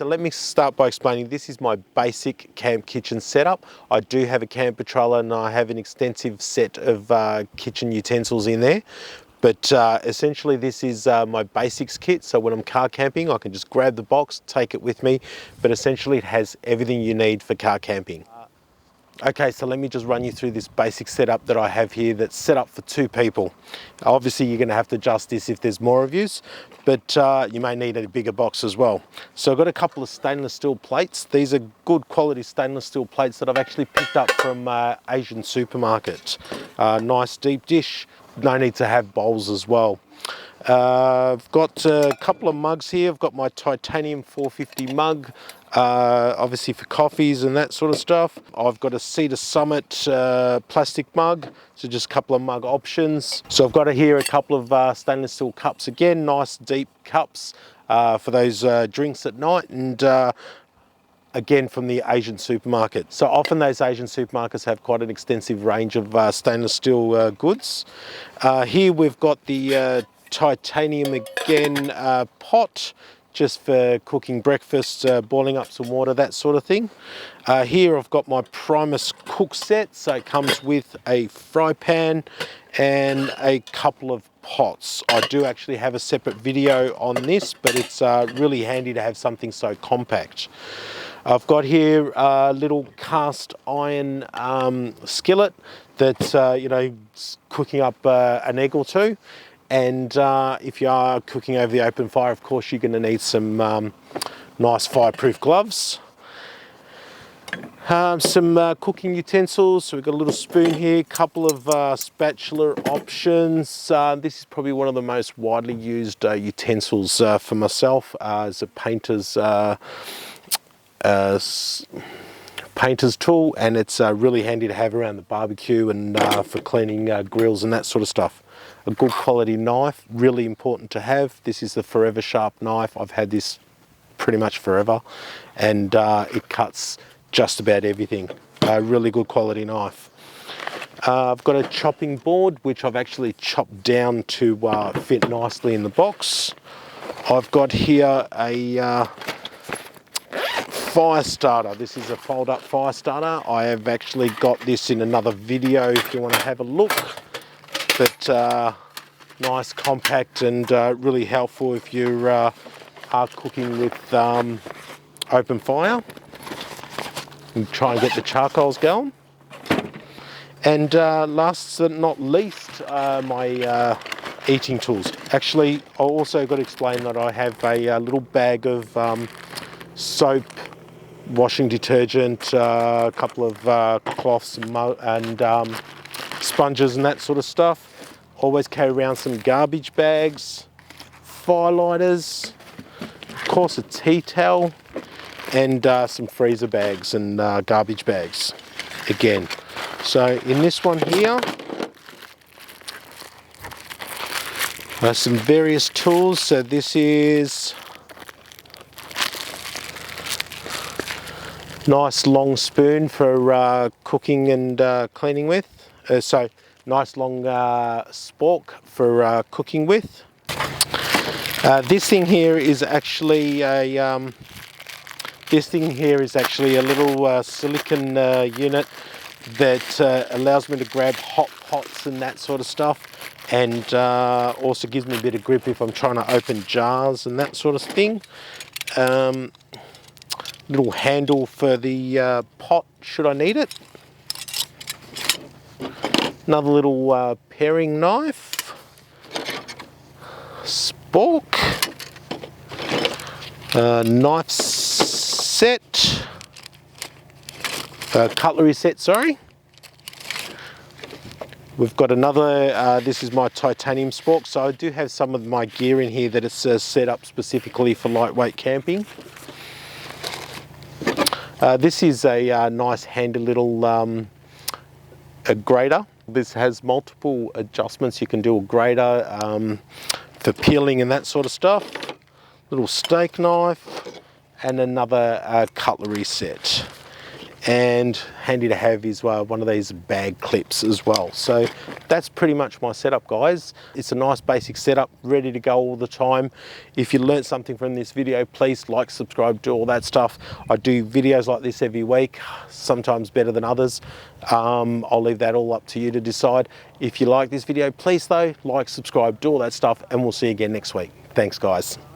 So let me start by explaining, this is my basic camp kitchen setup. I do have a camper trailer and I have an extensive set of kitchen utensils in there. But essentially this is my basics kit. So when I'm car camping, I can just grab the box, take it with me. But essentially it has everything you need for car camping. Okay, so let me just run you through this basic setup that I have here that's set up for 2 people. Obviously you're gonna have to adjust this if there's more of yous, but you may need a bigger box as well. So I've got a couple of stainless steel plates. These are good quality stainless steel plates that I've actually picked up from Asian supermarket. Nice deep dish, no need to have bowls as well. I've got a couple of mugs here. I've got my titanium 450 mug, obviously for coffees and that sort of stuff. I've got a Cedar Summit plastic mug, so just a couple of mug options. So I've got here a couple of stainless steel cups again, nice deep cups for those drinks at night, and again from the Asian supermarket. So often those Asian supermarkets have quite an extensive range of stainless steel goods. Here we've got the titanium again pot, just for cooking breakfast, boiling up some water, that sort of thing. Here I've got my Primus cook set, so it comes with a fry pan and a couple of pots. I do actually have a separate video on this, but it's really handy to have something so compact. I've got here a little cast iron skillet that's cooking up an egg or two. And if you are cooking over the open fire, of course, you're going to need some nice fireproof gloves. Some cooking utensils. So we've got a little spoon here, couple of spatula options. This is probably one of the most widely used utensils for myself as a painter's tool, and it's really handy to have around the barbecue and for cleaning grills and that sort of stuff. A good quality knife, really important to have. This is the Forever Sharp knife. I've had this pretty much forever, and it cuts just about everything. A really good quality knife. I've got a chopping board, which I've actually chopped down to fit nicely in the box. I've got here a fire starter. This is a fold-up fire starter. I have actually got this in another video if you want to have a look. But nice, compact, and really helpful if you are cooking with open fire and try and get the charcoals going. And last but not least, my eating tools. Actually, I also got to explain that I have a little bag of soap, washing detergent, a couple of cloths and sponges and that sort of stuff. Always carry around some garbage bags, fire lighters, of course a tea towel, and some freezer bags and garbage bags again. So in this one here, some various tools. So this is nice long spoon for cooking and cleaning with. So nice long spork for cooking with. This thing here is actually a little silicon unit that allows me to grab hot pots and that sort of stuff, and also gives me a bit of grip if I'm trying to open jars and that sort of thing. Little handle for the pot should I need it. Another little paring knife, spork, knife set, cutlery set, sorry. We've got another, this is my titanium spork, so I do have some of my gear in here that is set up specifically for lightweight camping. This is a nice handy little a grater. This has multiple adjustments. You can do a grater for peeling and that sort of stuff. Little steak knife and another cutlery set. And handy to have is one of these bag clips as well. So that's pretty much my setup, guys. It's a nice basic setup, ready to go all the time. If you learned something from this video, please like, subscribe, do all that stuff. I do videos like this every week, sometimes better than others. I'll leave that all up to you to decide. If you like this video, please though, like, subscribe, do all that stuff, and we'll see you again next week. Thanks, guys.